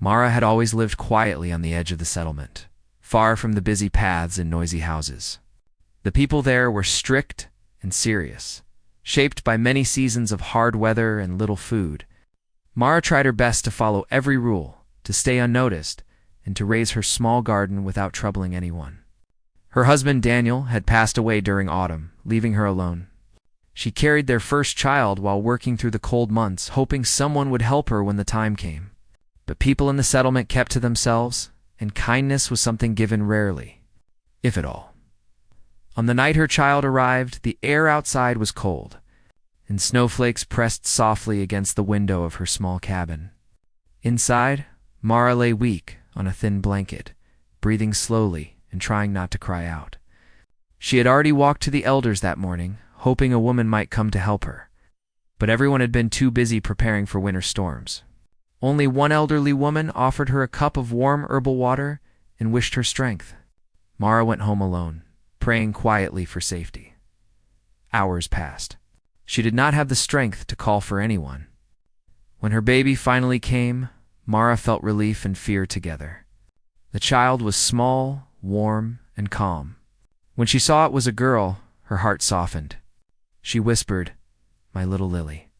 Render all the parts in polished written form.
Mara had always lived quietly on the edge of the settlement, far from the busy paths and noisy houses. The people there were strict and serious, shaped by many seasons of hard weather and little food. Mara tried her best to follow every rule, to stay unnoticed, and to raise her small garden without troubling anyone. Her husband Daniel had passed away during autumn, leaving her alone. She carried their first child while working through the cold months, hoping someone would help her when the time came. But people in the settlement kept to themselves, and kindness was something given rarely, if at all. On the night her child arrived, the air outside was cold, and snowflakes pressed softly against the window of her small cabin. Inside, Mara lay weak on a thin blanket, breathing slowly and trying not to cry out. She had already walked to the elders that morning, hoping a woman might come to help her. But everyone had been too busy preparing for winter storms. Only one elderly woman offered her a cup of warm herbal water and wished her strength. Mara went home alone, praying quietly for safety. Hours passed. She did not have the strength to call for anyone. When her baby finally came, Mara felt relief and fear together. The child was small, warm, and calm. When she saw it was a girl, her heart softened. She whispered, "My little Lily,"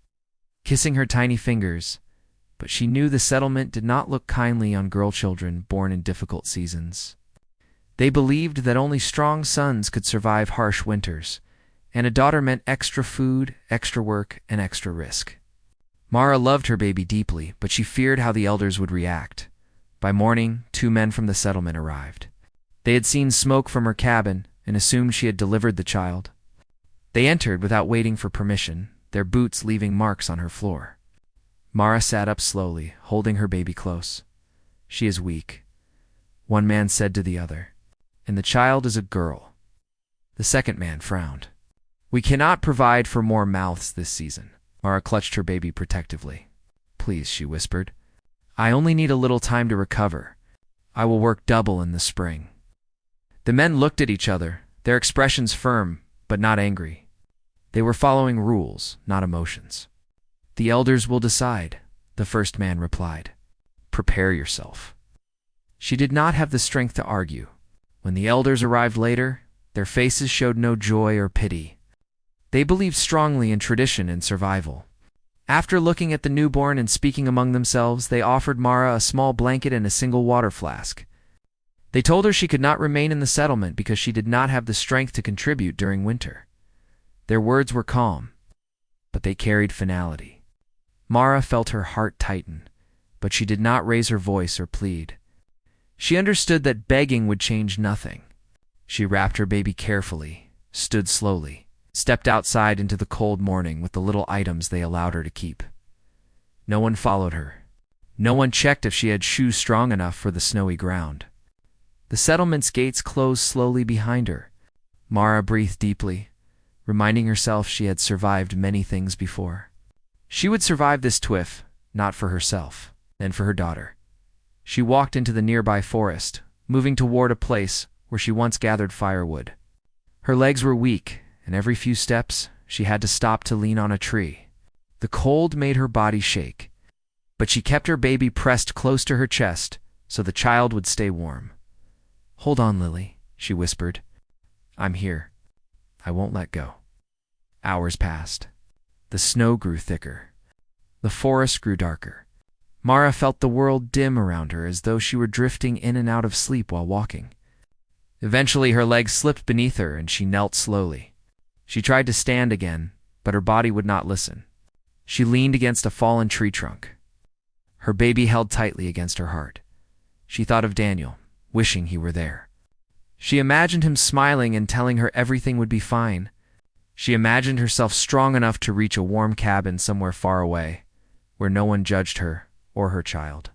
kissing her tiny fingers, but she knew the settlement did not look kindly on girl children born in difficult seasons. They believed that only strong sons could survive harsh winters, and a daughter meant extra food, extra work, and extra risk. Mara loved her baby deeply, but she feared how the elders would react. By morning, 2 men from the settlement arrived. They had seen smoke from her cabin and assumed she had delivered the child. They entered without waiting for permission, their boots leaving marks on her floor. Mara sat up slowly, holding her baby close. "She is weak," one man said to the other, "and the child is a girl." The second man frowned. "We cannot provide for more mouths this season." Mara clutched her baby protectively. "Please," she whispered. "I only need a little time to recover. I will work double in the spring." The men looked at each other, their expressions firm, but not angry. They were following rules, not emotions. "The elders will decide," the first man replied. "Prepare yourself." She did not have the strength to argue. When the elders arrived later, their faces showed no joy or pity. They believed strongly in tradition and survival. After looking at the newborn and speaking among themselves, they offered Mara a small blanket and a single water flask. They told her she could not remain in the settlement because she did not have the strength to contribute during winter. Their words were calm, but they carried finality. Mara felt her heart tighten, but she did not raise her voice or plead. She understood that begging would change nothing. She wrapped her baby carefully, stood slowly, stepped outside into the cold morning with the little items they allowed her to keep. No one followed her. No one checked if she had shoes strong enough for the snowy ground. The settlement's gates closed slowly behind her. Mara breathed deeply, reminding herself she had survived many things before. She would survive this twiff, not for herself, then for her daughter. She walked into the nearby forest, moving toward a place where she once gathered firewood. Her legs were weak, and every few steps she had to stop to lean on a tree. The cold made her body shake, but she kept her baby pressed close to her chest so the child would stay warm. "Hold on, Lily," she whispered. "I'm here. I won't let go." Hours passed. The snow grew thicker. The forest grew darker. Mara felt the world dim around her as though she were drifting in and out of sleep while walking. Eventually her legs slipped beneath her and she knelt slowly. She tried to stand again, but her body would not listen. She leaned against a fallen tree trunk. Her baby held tightly against her heart. She thought of Daniel, wishing he were there. She imagined him smiling and telling her everything would be fine. She imagined herself strong enough to reach a warm cabin somewhere far away, where no one judged her or her child.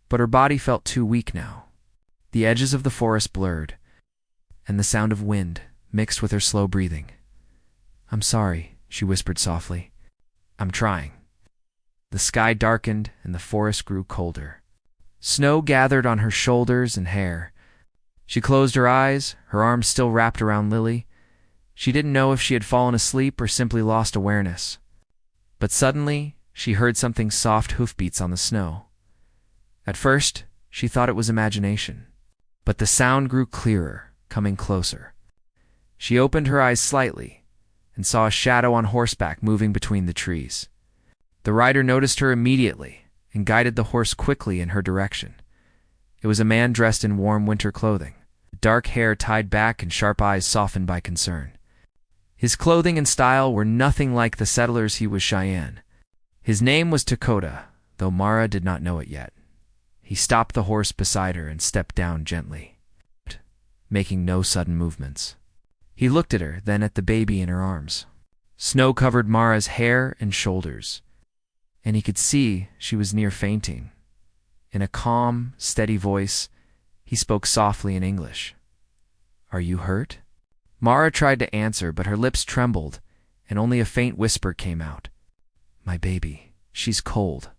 But her body felt too weak now. The edges of the forest blurred, and the sound of wind mixed with her slow breathing. "I'm sorry," she whispered softly. "I'm trying." The sky darkened and the forest grew colder. Snow gathered on her shoulders and hair. She closed her eyes, her arms still wrapped around Lily. She didn't know if she had fallen asleep or simply lost awareness. But suddenly, she heard something soft hoofbeats on the snow. At first, she thought it was imagination. But the sound grew clearer, coming closer. She opened her eyes slightly and saw a shadow on horseback moving between the trees. The rider noticed her immediately and guided the horse quickly in her direction. It was a man dressed in warm winter clothing, dark hair tied back and sharp eyes softened by concern. His clothing and style were nothing like the settlers. He was Cheyenne. His name was Dakota, though Mara did not know it yet. He stopped the horse beside her and stepped down gently, making no sudden movements. He looked at her, then at the baby in her arms. Snow covered Mara's hair and shoulders, and he could see she was near fainting. In a calm, steady voice, he spoke softly in English. "Are you hurt?" Mara tried to answer, but her lips trembled, and only a faint whisper came out. "My baby, she's cold."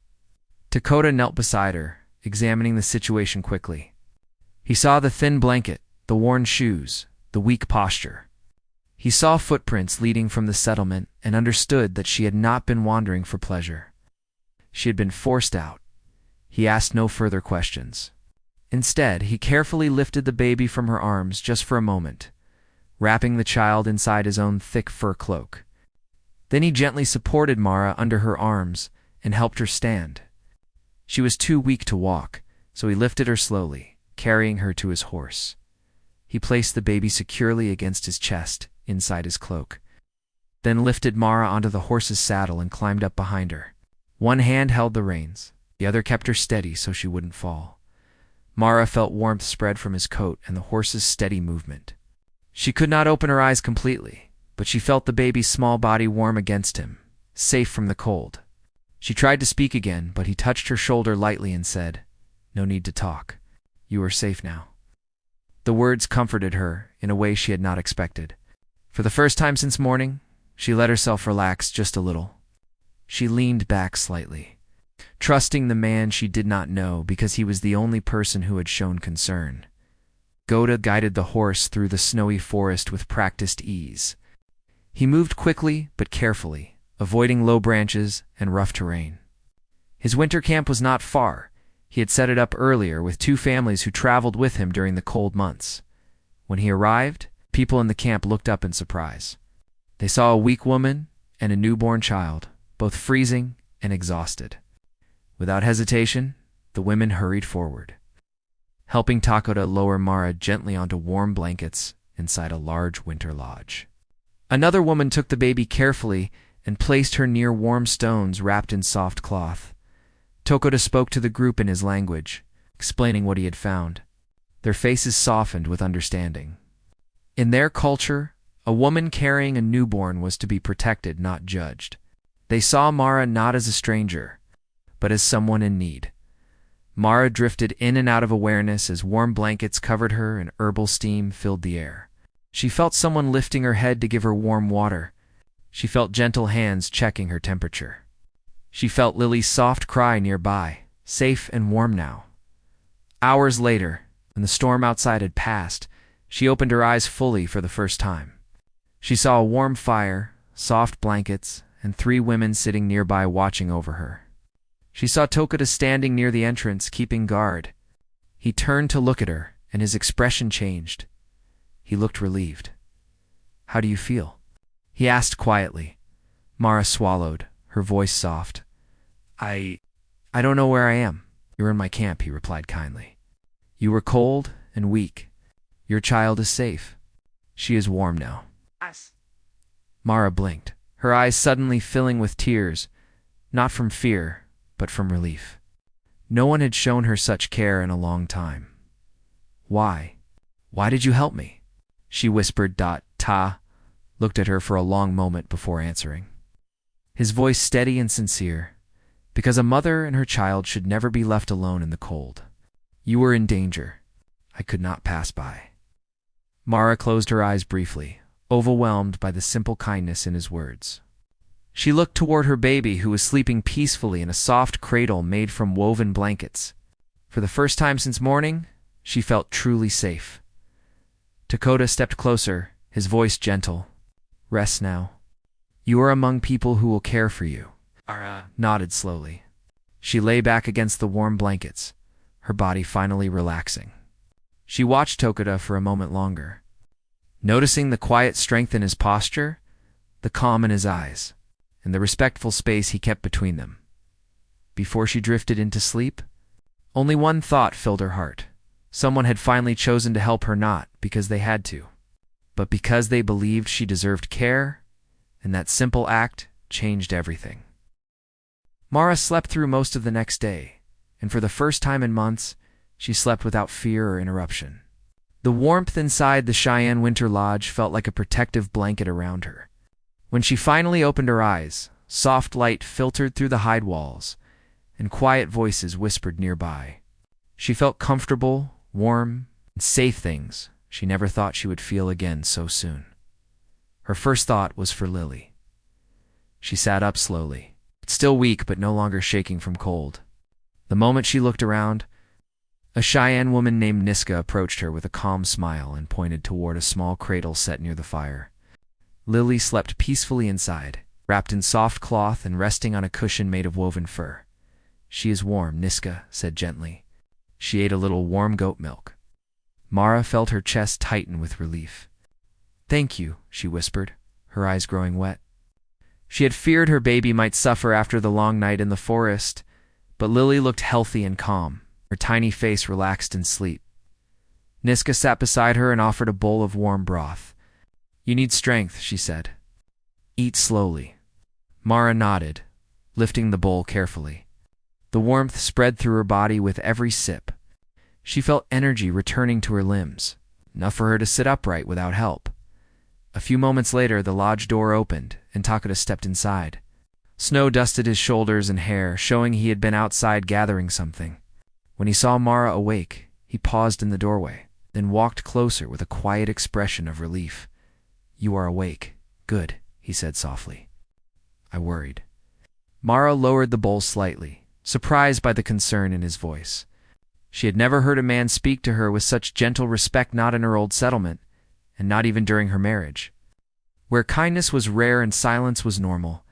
Dakota knelt beside her, examining the situation quickly. He saw the thin blanket, the worn shoes, the weak posture. He saw footprints leading from the settlement and understood that she had not been wandering for pleasure. She had been forced out. He asked no further questions. Instead, he carefully lifted the baby from her arms just for a moment, wrapping the child inside his own thick fur cloak. Then he gently supported Mara under her arms and helped her stand. She was too weak to walk, so he lifted her slowly, carrying her to his horse. He placed the baby securely against his chest, inside his cloak, then lifted Mara onto the horse's saddle and climbed up behind her. One hand held the reins, the other kept her steady so she wouldn't fall. Mara felt warmth spread from his coat and the horse's steady movement. She could not open her eyes completely, but she felt the baby's small body warm against him, safe from the cold. She tried to speak again, but he touched her shoulder lightly and said, "No need to talk. You are safe now." The words comforted her in a way she had not expected. For the first time since morning, she let herself relax just a little. She leaned back slightly, trusting the man she did not know because he was the only person who had shown concern. Dakota guided the horse through the snowy forest with practiced ease. He moved quickly but carefully, avoiding low branches and rough terrain. His winter camp was not far. He had set it up earlier with two families who traveled with him during the cold months. When he arrived, people in the camp looked up in surprise. They saw a weak woman and a newborn child, both freezing and exhausted. Without hesitation, the women hurried forward, helping Dakota lower Mara gently onto warm blankets inside a large winter lodge. Another woman took the baby carefully and placed her near warm stones wrapped in soft cloth. Dakota spoke to the group in his language, explaining what he had found. Their faces softened with understanding. In their culture, a woman carrying a newborn was to be protected, not judged. They saw Mara not as a stranger, but as someone in need. Mara drifted in and out of awareness as warm blankets covered her and herbal steam filled the air. She felt someone lifting her head to give her warm water. She felt gentle hands checking her temperature. She felt Lily's soft cry nearby, safe and warm now. Hours later, when the storm outside had passed, she opened her eyes fully for the first time. She saw a warm fire, soft blankets, and 3 women sitting nearby watching over her. She saw Dakota standing near the entrance, keeping guard. He turned to look at her, and his expression changed. He looked relieved. "How do you feel?" he asked quietly. Mara swallowed, her voice soft. I don't know where I am." "You're in my camp," he replied kindly. "You were cold and weak. Your child is safe. She is warm now." Mara blinked, her eyes suddenly filling with tears, not from fear, but from relief. No one had shown her such care in a long time. "Why? Why did you help me?" she whispered. Ta looked at her for a long moment before answering. His voice steady and sincere, because a mother and her child should never be left alone in the cold. "You were in danger. I could not pass by." Mara closed her eyes briefly, overwhelmed by the simple kindness in his words. She looked toward her baby, who was sleeping peacefully in a soft cradle made from woven blankets. For the first time since morning, she felt truly safe. Dakota stepped closer, his voice gentle. "Rest now. You are among people who will care for you." Mara nodded slowly. She lay back against the warm blankets, her body finally relaxing. She watched Tokuda for a moment longer, noticing the quiet strength in his posture, the calm in his eyes, and the respectful space he kept between them. Before she drifted into sleep, only one thought filled her heart. Someone had finally chosen to help her, not because they had to, but because they believed she deserved care, and that simple act changed everything. Mara slept through most of the next day, and for the first time in months, she slept without fear or interruption. The warmth inside the Cheyenne winter lodge felt like a protective blanket around her. When she finally opened her eyes, soft light filtered through the hide walls, and quiet voices whispered nearby. She felt comfortable, warm, and safe, things she never thought she would feel again so soon. Her first thought was for Lily. She sat up slowly, still weak but no longer shaking from cold. The moment she looked around, a Cheyenne woman named Niska approached her with a calm smile and pointed toward a small cradle set near the fire. Lily slept peacefully inside, wrapped in soft cloth and resting on a cushion made of woven fur. "She is warm," Niska said gently. She ate a little warm goat milk. Mara felt her chest tighten with relief. "Thank you," she whispered, her eyes growing wet. She had feared her baby might suffer after the long night in the forest, but Lily looked healthy and calm, her tiny face relaxed in sleep. Niska sat beside her and offered a bowl of warm broth. "You need strength," she said. "Eat slowly." Mara nodded, lifting the bowl carefully. The warmth spread through her body with every sip. She felt energy returning to her limbs, enough for her to sit upright without help. A few moments later, the lodge door opened, and Takuda stepped inside. Snow dusted his shoulders and hair, showing he had been outside gathering something. When he saw Mara awake, he paused in the doorway, then walked closer with a quiet expression of relief. "You are awake. Good," he said softly. "I worried." Mara lowered the bowl slightly, surprised by the concern in his voice. She had never heard a man speak to her with such gentle respect, not in her old settlement, and not even during her marriage. Where kindness was rare and silence was normal,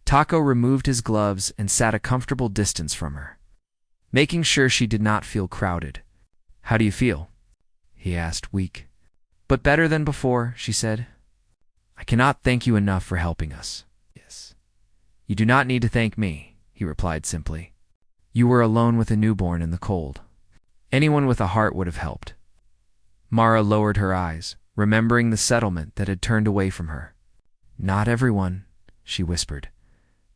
Taco removed his gloves and sat a comfortable distance from her, making sure she did not feel crowded. "How do you feel?" he asked, weak. "But better than before," she said. "I cannot thank you enough for helping us." "Yes. You do not need to thank me," he replied simply. "You were alone with a newborn in the cold. Anyone with a heart would have helped." Mara lowered her eyes, remembering the settlement that had turned away from her. "Not everyone," she whispered.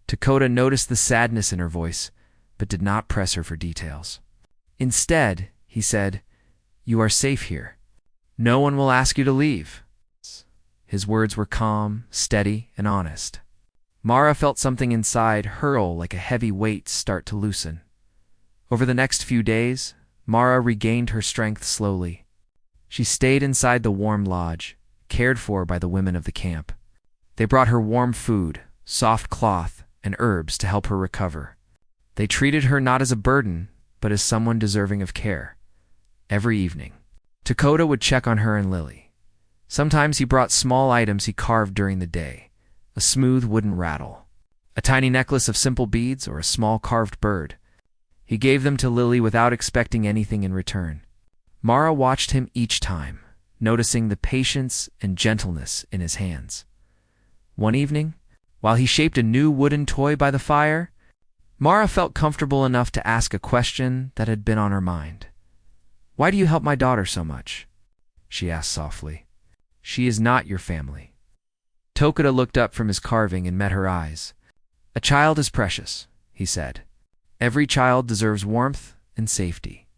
Dakota noticed the sadness in her voice, but did not press her for details. "Instead," he said, "you are safe here. No one will ask you to leave." His words were calm, steady, and honest. Mara felt something inside hurl like a heavy weight start to loosen. Over the next few days, Mara regained her strength slowly. She stayed inside the warm lodge, cared for by the women of the camp. They brought her warm food, soft cloth, and herbs to help her recover. They treated her not as a burden, but as someone deserving of care. Every evening, Dakota would check on her and Lily. Sometimes he brought small items he carved during the day, a smooth wooden rattle, a tiny necklace of simple beads, or a small carved bird. He gave them to Lily without expecting anything in return. Mara watched him each time, noticing the patience and gentleness in his hands. One evening, while he shaped a new wooden toy by the fire, Mara felt comfortable enough to ask a question that had been on her mind. "Why do you help my daughter so much?" she asked softly. "She is not your family." Tokuda looked up from his carving and met her eyes. "A child is precious," he said. "Every child deserves warmth and safety.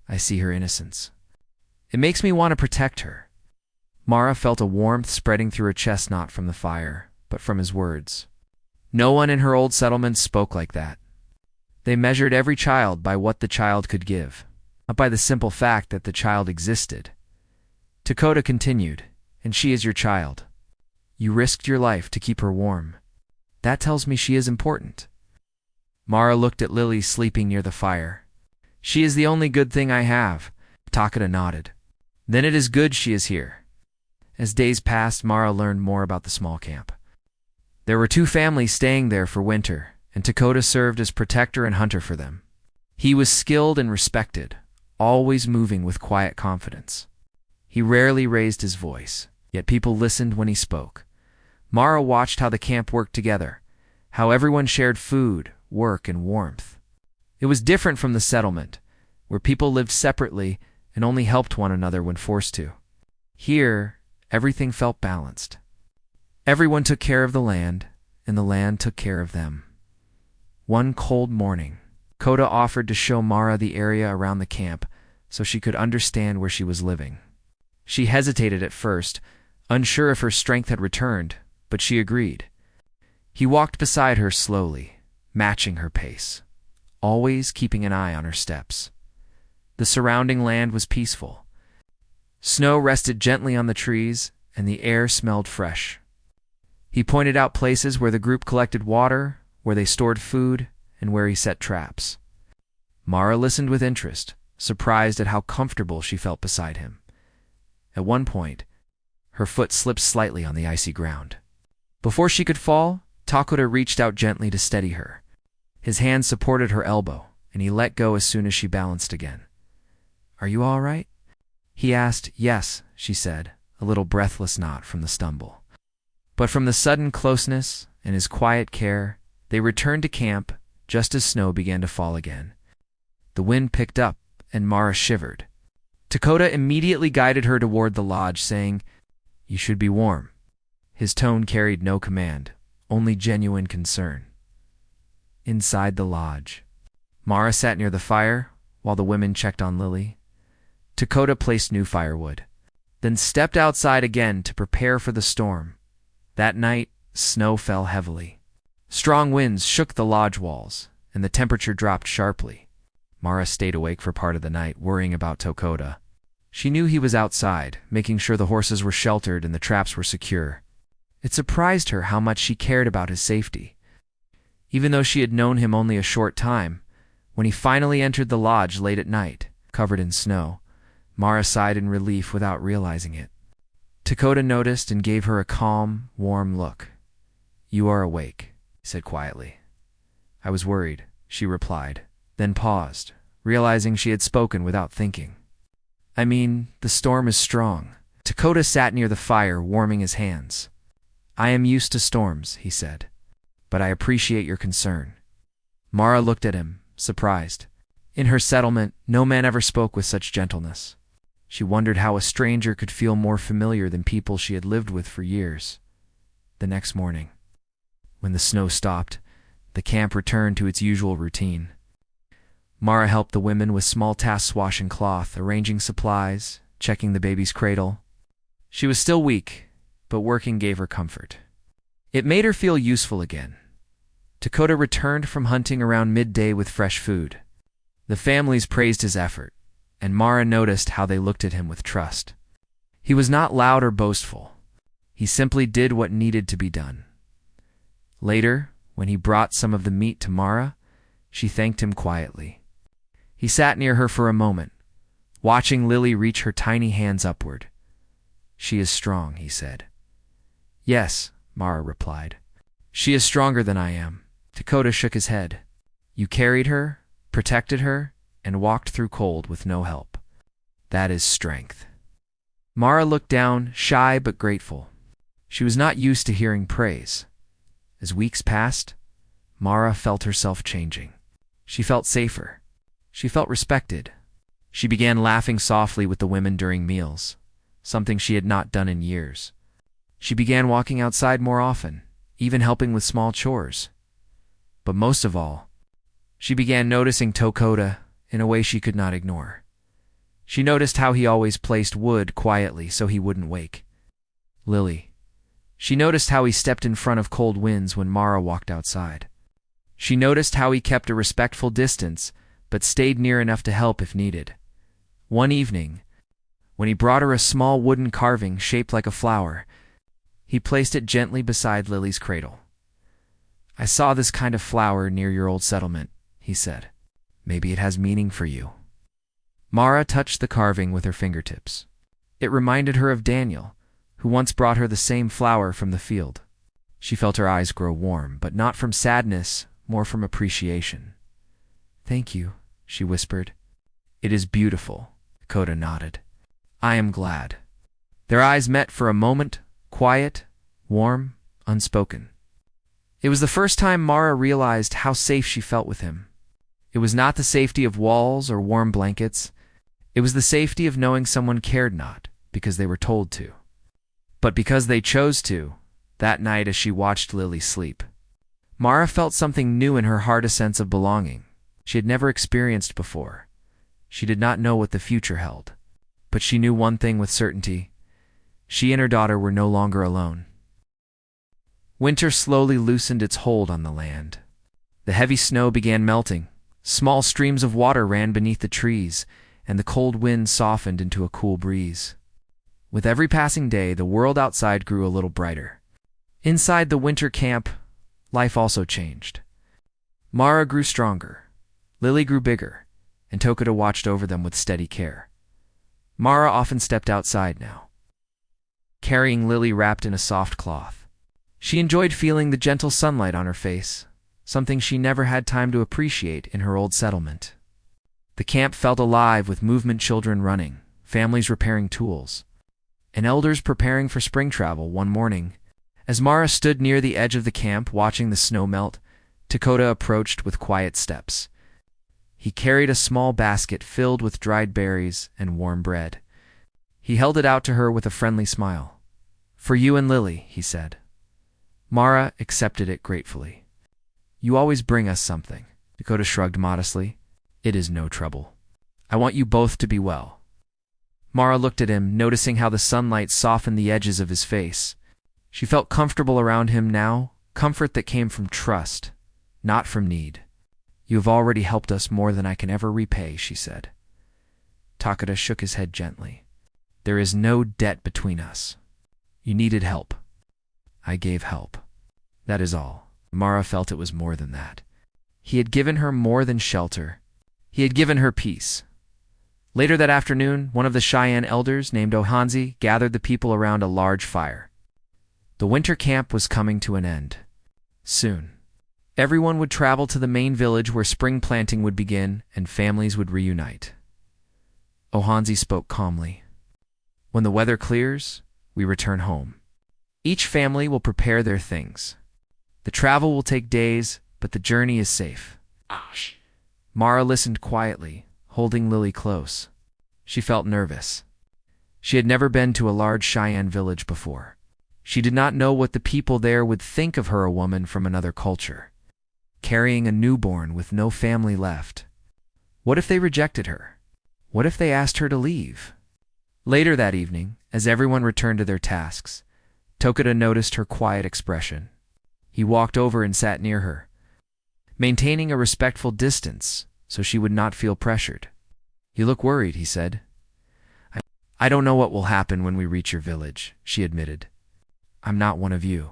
I see her innocence. It makes me want to protect her." Mara felt a warmth spreading through her chest, not from the fire, but from his words. No one in her old settlement spoke like that. They measured every child by what the child could give, not by the simple fact that the child existed. Dakota continued, "And she is your child. You risked your life to keep her warm. That tells me she is important." Mara looked at Lily sleeping near the fire. "She is the only good thing I have." Takeda nodded. "Then it is good she is here." As days passed, Mara learned more about the small camp. There were 2 families staying there for winter, and Dakota served as protector and hunter for them. He was skilled and respected, always moving with quiet confidence. He rarely raised his voice, yet people listened when he spoke. Mara watched how the camp worked together, how everyone shared food, work, and warmth. It was different from the settlement, where people lived separately and only helped one another when forced to. Here, everything felt balanced. Everyone took care of the land, and the land took care of them. One cold morning, Coda offered to show Mara the area around the camp so she could understand where she was living. She hesitated at first, unsure if her strength had returned, but she agreed. He walked beside her slowly, matching her pace, always keeping an eye on her steps. The surrounding land was peaceful. Snow rested gently on the trees, and the air smelled fresh. He pointed out places where the group collected water, where they stored food, and where he set traps. Mara listened with interest, surprised at how comfortable she felt beside him. At one point, her foot slipped slightly on the icy ground. Before she could fall, Takuta reached out gently to steady her. His hand supported her elbow, and he let go as soon as she balanced again. "Are you all right?" He asked. "Yes," she said, a little breathless knot from the stumble. But from the sudden closeness and his quiet care, they returned to camp just as snow began to fall again. The wind picked up, and Mara shivered. Takuta immediately guided her toward the lodge, saying, "You should be warm." His tone carried no command, only genuine concern. Inside the lodge, Mara sat near the fire while the women checked on Lily. Takuta placed new firewood, then stepped outside again to prepare for the storm. That night, snow fell heavily. Strong winds shook the lodge walls, and the temperature dropped sharply. Mara stayed awake for part of the night, worrying about Takuta. She knew he was outside, making sure the horses were sheltered and the traps were secure. It surprised her how much she cared about his safety. Even though she had known him only a short time, when he finally entered the lodge late at night, covered in snow, Mara sighed in relief without realizing it. Takuta noticed and gave her a calm, warm look. "You are awake," he said quietly. "I was worried," she replied, then paused, realizing she had spoken without thinking. "I mean, the storm is strong." Takuta sat near the fire, warming his hands. "I am used to storms," he said, "but I appreciate your concern." Mara looked at him, surprised. In her settlement, no man ever spoke with such gentleness. She wondered how a stranger could feel more familiar than people she had lived with for years. The next morning, when the snow stopped, the camp returned to its usual routine. Mara helped the women with small tasks, washing cloth, arranging supplies, checking the baby's cradle. She was still weak, but working gave her comfort. It made her feel useful again. Takuta returned from hunting around midday with fresh food. The families praised his effort, and Mara noticed how they looked at him with trust. He was not loud or boastful. He simply did what needed to be done. Later, when he brought some of the meat to Mara, she thanked him quietly. He sat near her for a moment, watching Lily reach her tiny hands upward. "She is strong," he said. "Yes," Mara replied. "She is stronger than I am." Takuta shook his head. "You carried her, protected her, and walked through cold with no help. That is strength." Mara looked down, shy but grateful. She was not used to hearing praise. As weeks passed, Mara felt herself changing. She felt safer. She felt respected. She began laughing softly with the women during meals, something she had not done in years. She began walking outside more often, even helping with small chores. But most of all, she began noticing Takuta in a way she could not ignore. She noticed how he always placed wood quietly so he wouldn't wake. Lily. She noticed how he stepped in front of cold winds when Mara walked outside. She noticed how he kept a respectful distance, but stayed near enough to help if needed. One evening, when he brought her a small wooden carving shaped like a flower, he placed it gently beside Lily's cradle. "I saw this kind of flower near your old settlement," he said. "Maybe it has meaning for you." Mara touched the carving with her fingertips. It reminded her of Daniel, who once brought her the same flower from the field. She felt her eyes grow warm, but not from sadness, more from appreciation. "Thank you," she whispered. It is beautiful, Dakota nodded. I am glad. Their eyes met for a moment, quiet, warm, unspoken. It was the first time Mara realized how safe she felt with him. It was not the safety of walls or warm blankets. It was the safety of knowing someone cared not because they were told to, but because they chose to, that night as she watched Lily sleep. Mara felt something new in her heart, a sense of belonging she had never experienced before. She did not know what the future held, but she knew one thing with certainty. She and her daughter were no longer alone. Winter slowly loosened its hold on the land. The heavy snow began melting. Small streams of water ran beneath the trees, and the cold wind softened into a cool breeze. With every passing day, the world outside grew a little brighter. Inside the winter camp, life also changed. Mara grew stronger. Lily grew bigger, and Tokita watched over them with steady care. Mara often stepped outside now, carrying Lily wrapped in a soft cloth. She enjoyed feeling the gentle sunlight on her face, something she never had time to appreciate in her old settlement. The camp felt alive with movement, children running, families repairing tools, and elders preparing for spring travel. One morning, as Mara stood near the edge of the camp watching the snow melt, Dakota approached with quiet steps. He carried a small basket filled with dried berries and warm bread. He held it out to her with a friendly smile. "For you and Lily," he said. Mara accepted it gratefully. "You always bring us something," Dakota shrugged modestly. "It is no trouble. I want you both to be well." Mara looked at him, noticing how the sunlight softened the edges of his face. She felt comfortable around him now, comfort that came from trust, not from need. "You have already helped us more than I can ever repay," she said. Takeda shook his head gently. "There is no debt between us. You needed help. I gave help. That is all." Mara felt it was more than that. He had given her more than shelter. He had given her peace. Later that afternoon, one of the Cheyenne elders, named Ohanzi, gathered the people around a large fire. The winter camp was coming to an end. Soon, everyone would travel to the main village where spring planting would begin and families would reunite. Ohanzi spoke calmly. "When the weather clears, we return home. Each family will prepare their things. The travel will take days, but the journey is safe." Mara listened quietly, holding Lily close. She felt nervous. She had never been to a large Cheyenne village before. She did not know what the people there would think of her, a woman from another culture, carrying a newborn with no family left. What if they rejected her? What if they asked her to leave? Later that evening, as everyone returned to their tasks, Tokita noticed her quiet expression. He walked over and sat near her, maintaining a respectful distance so she would not feel pressured. "You look worried," he said. I don't know what will happen when we reach your village," she admitted. "I'm not one of you.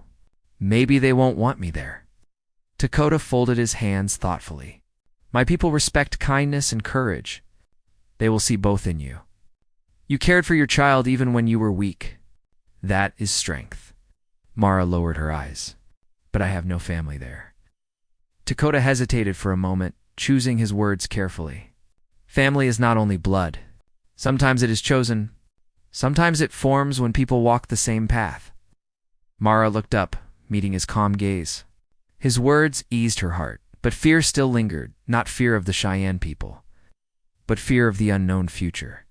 Maybe they won't want me there." Dakota folded his hands thoughtfully. "My people respect kindness and courage. They will see both in you. You cared for your child even when you were weak. That is strength." Mara lowered her eyes. "But I have no family there." Dakota hesitated for a moment, choosing his words carefully. Family is not only blood. Sometimes it is chosen. Sometimes it forms when people walk the same path. Mara looked up, meeting his calm gaze. His words eased her heart, but fear still lingered, not fear of the Cheyenne people, but fear of the unknown future.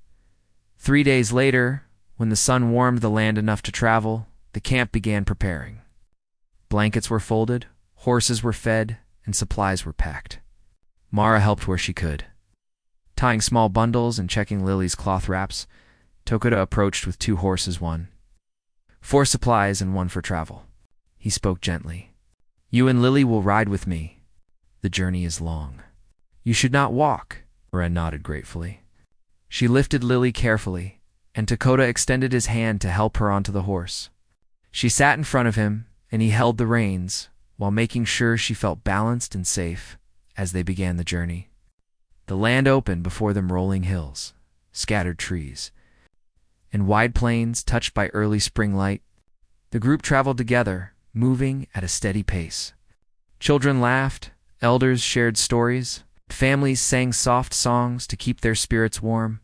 3 days later, when the sun warmed the land enough to travel, the camp began preparing. Blankets were folded, horses were fed, and supplies were packed. Mara helped where she could. Tying small bundles and checking Lily's cloth wraps, Tokita approached with 2 horses, one for supplies and one for travel. He spoke gently. "You and Lily will ride with me. The journey is long. You should not walk." Mara nodded gratefully. She lifted Lily carefully, and Tokita extended his hand to help her onto the horse. She sat in front of him, and he held the reins, while making sure she felt balanced and safe as they began the journey. The land opened before them, rolling hills, scattered trees, and wide plains touched by early spring light. The group traveled together, moving at a steady pace. Children laughed, elders shared stories, Families sang soft songs to keep their spirits warm.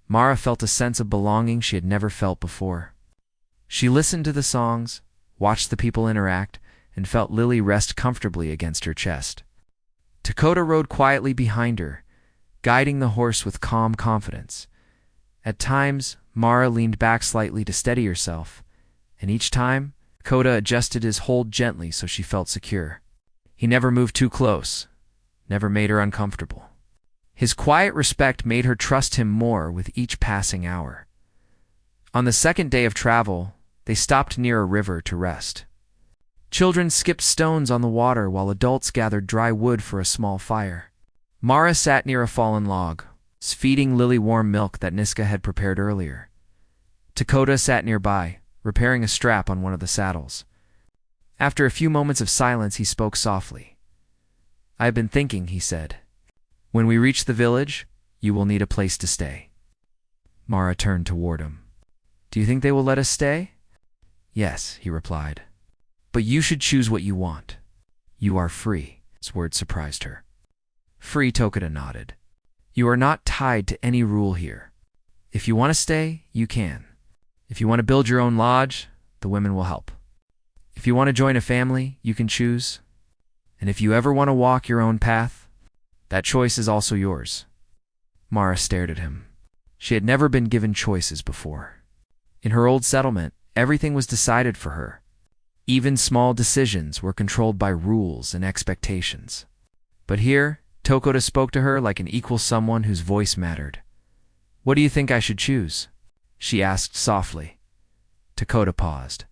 Mara felt a sense of belonging she had never felt before. She listened to the songs, watched the people interact, and felt Lily rest comfortably against her chest. Dakota rode quietly behind her, guiding the horse with calm confidence. At times, Mara leaned back slightly to steady herself, and each time, Dakota adjusted his hold gently so she felt secure. He never moved too close, never made her uncomfortable. His quiet respect made her trust him more with each passing hour. On the second day of travel, they stopped near a river to rest. Children skipped stones on the water while adults gathered dry wood for a small fire. Mara sat near a fallen log, feeding Lily warm milk that Niska had prepared earlier. Dakota sat nearby, repairing a strap on one of the saddles. After a few moments of silence, he spoke softly. "I have been thinking," he said. "When we reach the village, you will need a place to stay." Mara turned toward him. "Do you think they will let us stay?" "Yes," he replied. "But you should choose what you want. You are free." His words surprised her. "Free," Dakota nodded. "You are not tied to any rule here. If you want to stay, you can. If you want to build your own lodge, the women will help. If you want to join a family, you can choose. And if you ever want to walk your own path, that choice is also yours." Mara stared at him. She had never been given choices before. In her old settlement, everything was decided for her. Even small decisions were controlled by rules and expectations. But here, Dakota spoke to her like an equal, someone whose voice mattered. "What do you think I should choose?" she asked softly. Dakota paused.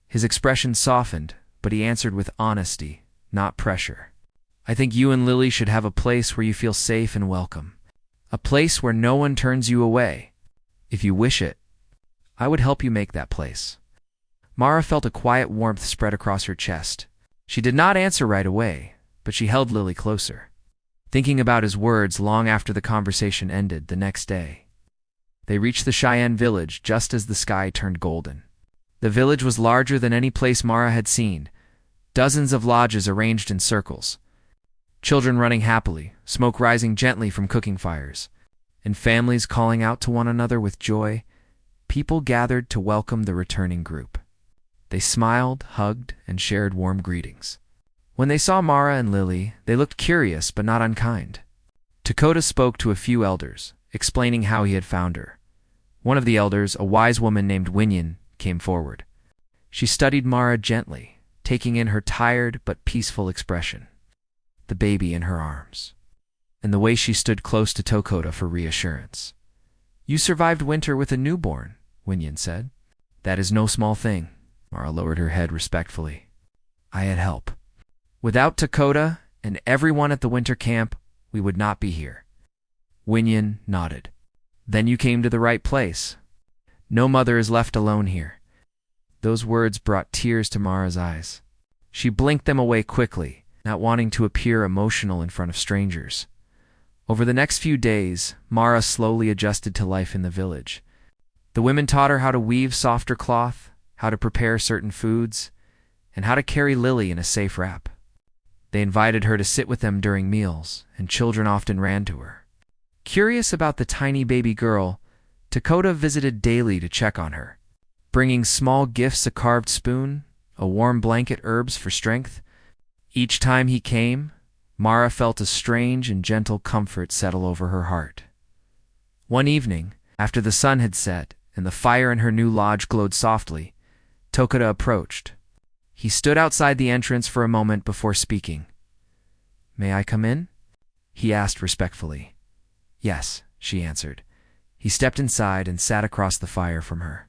His expression softened, but he answered with honesty, not pressure. "I think you and Lily should have a place where you feel safe and welcome. A place where no one turns you away. If you wish it, I would help you make that place." Mara felt a quiet warmth spread across her chest. She did not answer right away, but she held Lily closer, thinking about his words long after the conversation ended the next day. They reached the Cheyenne village just as the sky turned golden. The village was larger than any place Mara had seen, dozens of lodges arranged in circles, children running happily, smoke rising gently from cooking fires, and families calling out to one another with joy. People gathered to welcome the returning group. They smiled, hugged, and shared warm greetings. When they saw Mara and Lily, they looked curious but not unkind. Dakota spoke to a few elders, explaining how he had found her. One of the elders, a wise woman named Winyan, came forward. She studied Mara gently, taking in her tired but peaceful expression, the baby in her arms, and the way she stood close to Dakota for reassurance. "You survived winter with a newborn," Winyan said. "That is no small thing." Mara lowered her head respectfully. "I had help. Without Dakota and everyone at the winter camp, we would not be here." Winyan nodded. "Then you came to the right place. No mother is left alone here." Those words brought tears to Mara's eyes. She blinked them away quickly, not wanting to appear emotional in front of strangers. Over the next few days, Mara slowly adjusted to life in the village. The women taught her how to weave softer cloth, how to prepare certain foods, and how to carry Lily in a safe wrap. They invited her to sit with them during meals, and children often ran to her. Curious about the tiny baby girl, Dakota visited daily to check on her, bringing small gifts, a carved spoon, a warm blanket, herbs for strength. Each time he came, Mara felt a strange and gentle comfort settle over her heart. One evening, after the sun had set and the fire in her new lodge glowed softly, Dakota approached. He stood outside the entrance for a moment before speaking. "May I come in?" he asked respectfully. "Yes," she answered. He stepped inside and sat across the fire from her.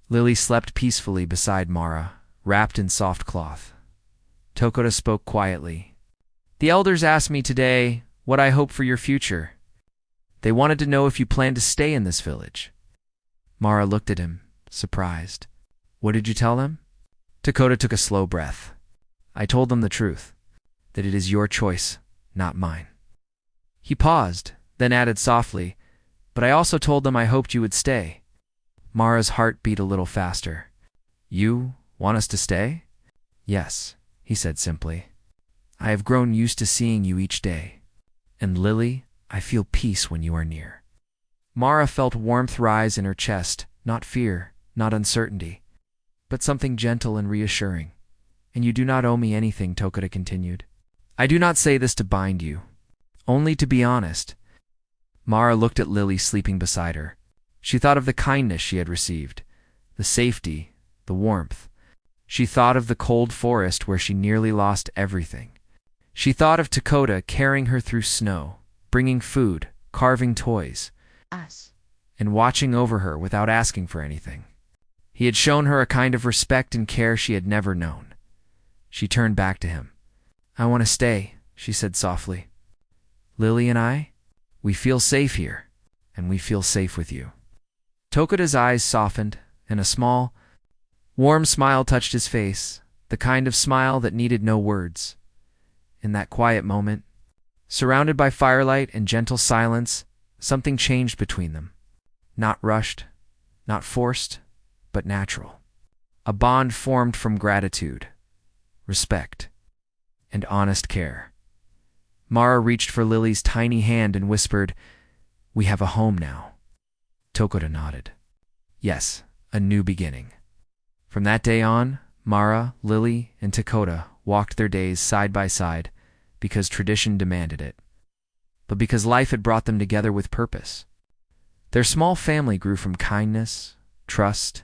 Lily slept peacefully beside Mara, wrapped in soft cloth. Dakota spoke quietly. "The elders asked me today what I hope for your future. They wanted to know if you plan to stay in this village." Mara looked at him, surprised. "What did you tell them?" Dakota took a slow breath. "I told them the truth, that it is your choice, not mine." He paused, then added softly, "But I also told them I hoped you would stay." Mara's heart beat a little faster. "You want us to stay?" "Yes," he said simply. "I have grown used to seeing you each day. And Lily, I feel peace when you are near. Mara felt warmth rise in her chest, not fear, not uncertainty, but something gentle and reassuring. And you do not owe me anything, Tokoda continued. I do not say this to bind you, only to be honest. Mara looked at Lily sleeping beside her. She thought of the kindness she had received, the safety, the warmth. She thought of the cold forest where she nearly lost everything. She thought of Tokoda carrying her through snow, bringing food, carving toys, and watching over her without asking for anything. He had shown her a kind of respect and care she had never known. She turned back to him. I want to stay, she said softly. Lily and I, we feel safe here, and we feel safe with you. Tokoda's eyes softened, and a small, warm smile touched his face, the kind of smile that needed no words. In that quiet moment, surrounded by firelight and gentle silence, something changed between them. Not rushed, not forced, but natural. A bond formed from gratitude, respect, and honest care. Mara reached for Lily's tiny hand and whispered, We have a home now. Tokoda nodded. Yes, a new beginning. From that day on, Mara, Lily, and Tokoda walked their days side by side because tradition demanded it, but because life had brought them together with purpose. Their small family grew from kindness, trust,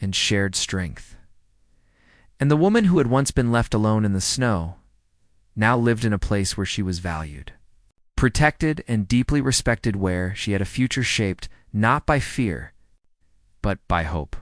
and shared strength. And the woman who had once been left alone in the snow now lived in a place where she was valued, protected, and deeply respected, where she had a future shaped not by fear, but by hope.